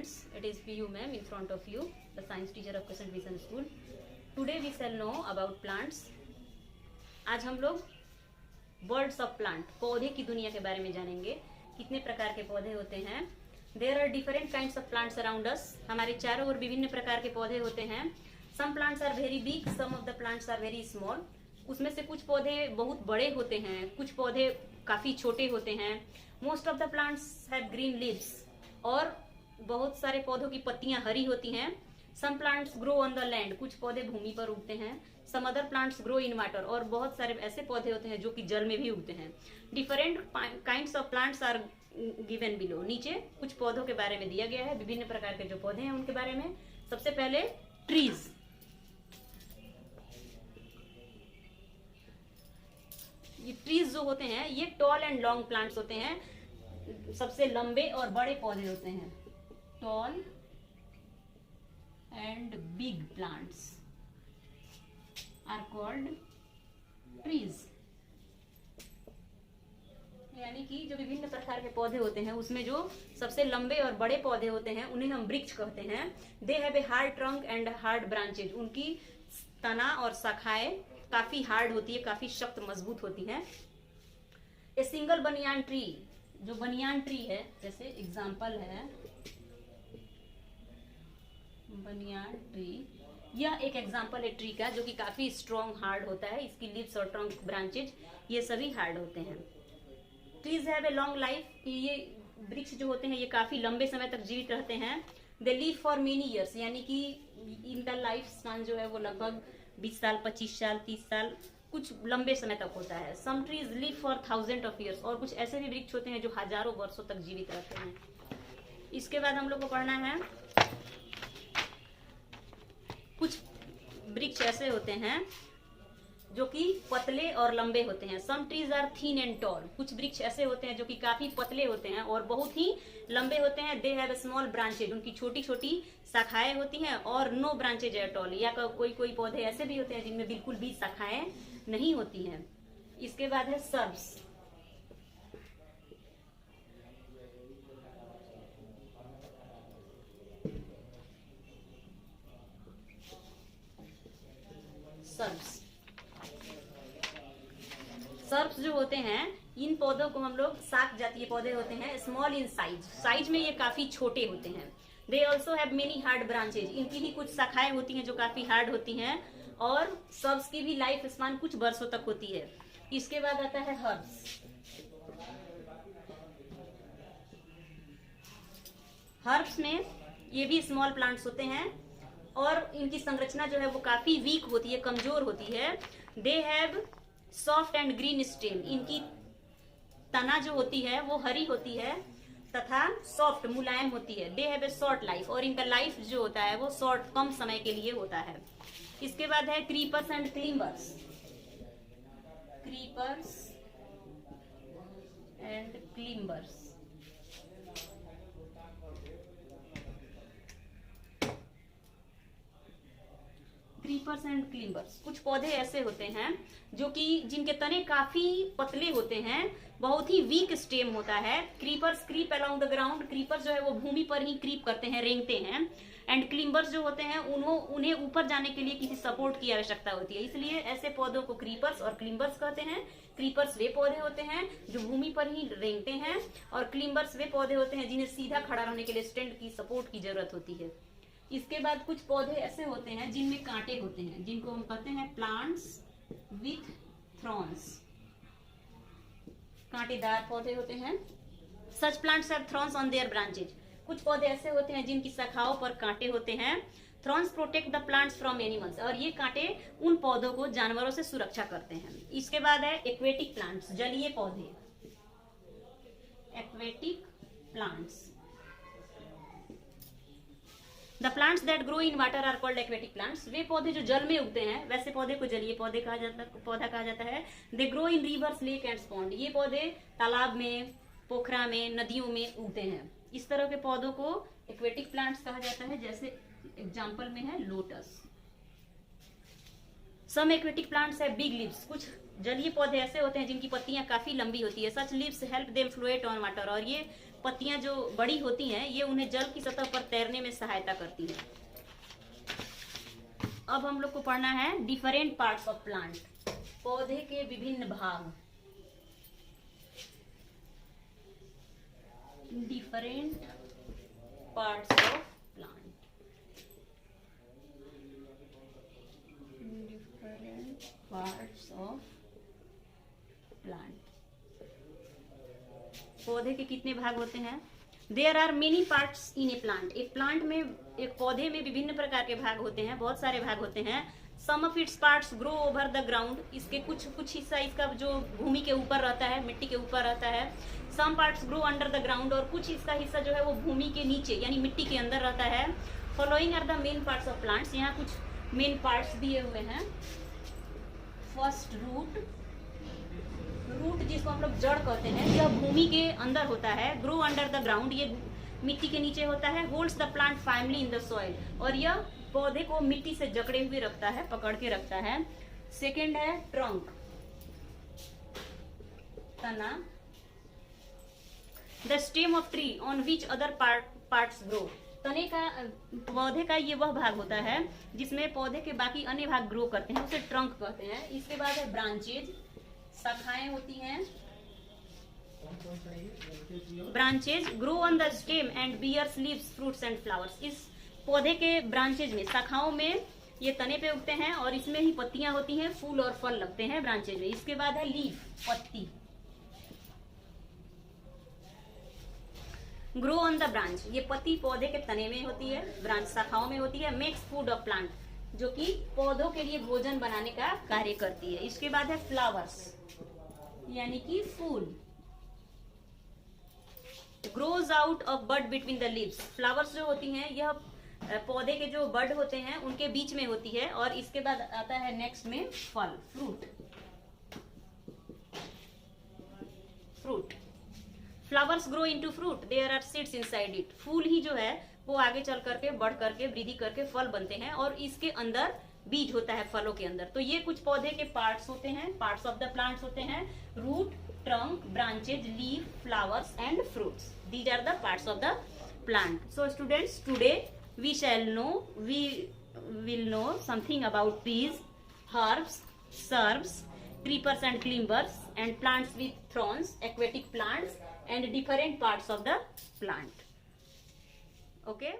students, it is PU ma'am in front of you, the science teacher of Crescent Vision School. Today we shall know about plants. आज हम लोग words of plant, पौधे की दुनिया के बारे में जानेंगे. कितने प्रकार के पौधे होते हैं. There are different kinds of plants around us. हमारे चारों ओर विभिन्न प्रकार के पौधे होते हैं. Some plants are very big, some of the plants are very small. उसमें से कुछ पौधे बहुत बड़े होते हैं, कुछ पौधे काफी छोटे होते हैं. Most of the plants have green leaves. और बहुत सारे पौधों की पत्तियां हरी होती हैं. Some plants grow on the land. कुछ पौधे भूमि पर उगते हैं. Some other plants grow in water. और बहुत सारे ऐसे पौधे होते हैं जो कि जल में भी उगते हैं. Different kinds of plants are given below. नीचे कुछ पौधों के बारे में दिया गया है, विभिन्न प्रकार के जो पौधे हैं उनके बारे में. सबसे पहले ट्रीज. ये ट्रीज जो होते हैं ये टॉल एंड लॉन्ग प्लांट्स होते हैं. सबसे लंबे और बड़े पौधे होते हैं. Tall and big plants are called trees. यानी कि जो विभिन्न प्रकार के पौधे होते हैं उसमें जो सबसे लंबे और बड़े पौधे होते हैं उन्हें हम वृक्ष कहते हैं. They have a hard trunk and hard branches. उनकी तना और शाखाएं काफी हार्ड होती है, काफी सख्त मजबूत होती हैं. ए सिंगल बनियान ट्री, जो बनियान ट्री है, जैसे एग्जांपल है बनियान ट्री, यह एक एग्जांपल है ट्री का जो कि काफी स्ट्रॉन्ग हार्ड होता है. इसकी लीव्स और ट्रंक ब्रांचेज ये सभी हार्ड होते हैं. Trees have a long life. ये वृक्ष जो होते हैं ये काफी लंबे समय तक जीवित रहते हैं. They live for many years. यानी कि इनका लाइफ स्पान जो है वो लगभग 20 साल, 25 साल, 30 साल, कुछ लंबे समय तक होता है. Some trees live for thousand of years. और कुछ ऐसे भी वृक्ष होते हैं जो हजारों वर्षों तक जीवित रहते हैं. इसके बाद हम लोग को पढ़ना है कुछ वृक्ष ऐसे होते हैं जो कि पतले और लंबे होते हैं. Some trees are thin and tall. कुछ वृक्ष ऐसे होते हैं जो कि काफी पतले होते हैं और बहुत ही लंबे होते हैं. They have small branches. उनकी छोटी छोटी शाखाएं होती हैं. और नो ब्रांचेज एट ऑल. या कोई कोई पौधे ऐसे भी होते हैं जिनमें बिल्कुल भी शाखाएं नहीं होती हैं. इसके बाद है सर्ब्स. सर्ब्स जो होते हैं इन पौधों को हम लोग शाक जातीय पौधे होते हैं. Small in size. साइज में ये काफी छोटे होते हैं. They also have many hard branches. इनकी भी कुछ शाखाएं होती हैं जो काफी हार्ड होती हैं. और सर्ब्स की भी लाइफ स्पान कुछ वर्षों तक होती है. इसके बाद आता है हर्ब्स. हर्ब्स में ये भी स्मॉल प्लांट्स होते हैं और इनकी संरचना जो है वो काफी वीक होती है, कमजोर होती है. They have soft and green stem. इनकी तना जो होती है वो हरी होती है तथा सॉफ्ट, मुलायम होती है. They have a short life. और इनका लाइफ जो होता है वो शॉर्ट, कम समय के लिए होता है. इसके बाद है creepers and climbers. Creepers and climbers. Creepers and climbers. कुछ पौधे ऐसे होते हैं जो कि जिनके तने काफी पतले होते हैं, बहुत ही वीक स्टेम होता है. Creepers creep along the ground. Creepers जो है वो भूमि पर ही क्रीप करते हैं, रेंगते हैं. एंड क्लिम्बर्स जो होते हैं उन्हें ऊपर जाने के लिए किसी सपोर्ट की आवश्यकता होती है. इसलिए ऐसे पौधों को क्रीपर्स और क्लिम्बर्स कहते हैं. क्रीपर्स वे पौधे होते हैं जो भूमि पर ही रेंगते हैं. और क्लिम्बर्स वे पौधे होते हैं जिन्हें सीधा खड़ा रहने के लिए स्टैंड की सपोर्ट की जरूरत होती है. इसके बाद कुछ पौधे ऐसे होते हैं जिनमें कांटे होते हैं, जिनको हम कहते हैं प्लांट्स विथ थ्रॉन्स. कांटेदार पौधे होते हैं. सच plants have Thrones on their branches. कुछ पौधे ऐसे होते हैं जिनकी शाखाओं पर कांटे होते हैं. Thrones protect the plants from animals. और ये कांटे उन पौधों को जानवरों से सुरक्षा करते हैं. इसके बाद है एक्वेटिक प्लांट्स, जलीय पौधे. Aquatic plants. The plants that grow in water are called aquatic plants. वे पौधे जो जल में उगते हैं वैसे पौधे को जलीय पौधा कहा जाता है. They grow in reverse, lake and pond. ये पौधे तालाब में, पोखरा में, नदियों में उगते हैं. इस तरह के पौधों को एक्वेटिक प्लांट्स कहा जाता है. जैसे एग्जांपल में है लोटस. सम एक्वेटिक प्लांट्स है बिग लीव्स. कुछ जलीय पौधे ऐसे होते हैं जिनकी पत्तियां काफी लंबी होती है. Such leaves help them float on water. और ये पत्तियां जो बड़ी होती हैं ये उन्हें जल की सतह पर तैरने में सहायता करती हैं। अब हम लोग को पढ़ना है डिफरेंट पार्ट्स ऑफ प्लांट, पौधे के विभिन्न भाग। Different parts of plant, different parts of plant. पौधे के कितने भाग होते हैं? There are many parts in a plant. एक प्लांट में, एक पौधे में विभिन्न प्रकार के भाग होते हैं, बहुत सारे भाग होते हैं। Some of its parts grow over the ground. इसके कुछ हिस्सा इसका जो भूमि के ऊपर रहता है, मिट्टी के ऊपर रहता है। Some parts grow under the ground, और कुछ इसका हिस्सा जो है वो भूमि के नीचे यानी मिट्टी के अंदर रहता है। Following are the main parts of plants. यहाँ कुछ मेन पार्ट्स दिए हुए हैं। फर्स्ट रूट, रूट जिसको हम लोग जड़ कहते हैं, यह भूमि के अंदर होता है। ग्रो अंडर द ग्राउंड, ये मिट्टी के नीचे होता है। Holds the plant formally in the soil, और यह पौधे को मिट्टी से जकड़े हुए रखता है, पकड़ के रखता है। सेकेंड है ट्रंक, तना। The stem of tree on which other parts grow. तने का, पौधे का ये वह भाग होता है जिसमें पौधे के बाकी अन्य भाग ग्रो करते हैं, उसे ट्रंक कहते हैं। इसके बाद है ब्रांचेज, शाखाएं होती हैं। Branches grow on the stem and bears leaves, fruits and flowers. इस पौधे के ब्रांचेज में, शाखाओं में ये तने पे उगते हैं और इसमें ही पत्तियां होती हैं, फूल और फल लगते हैं ब्रांचेज में। इसके बाद है लीफ, पत्ती। ग्रो ऑन द ब्रांच, ये पत्ती पौधे के तने में होती है, ब्रांच शाखाओं में होती है। मेक्स फूड ऑफ प्लांट, जो कि पौधों के लिए भोजन बनाने का कार्य करती है। इसके बाद है फ्लावर्स, यानी कि फूल। Grows out of bud between the leaves. Flowers जो होती हैं यह पौधे के जो बड होते हैं उनके बीच में होती है। और इसके बाद आता है नेक्स्ट में फल, fruit. Fruit, flowers grow into fruit, there are seeds inside it. फूल ही जो है वो आगे चल करके, बढ़ करके, वृद्धि करके फल बनते हैं और इसके अंदर बीज होता है, फलों के अंदर। तो ये कुछ पौधे के पार्ट्स होते हैं, पार्ट्स ऑफ द प्लांट्स होते हैं। Root, trunk, branches, leaf, flowers and fruits, these are the parts of the plant. So students, today we will know something about trees, herbs, shrubs, creepers and climbers, and plants with thorns, aquatic plants, and different parts of the plant. Okay.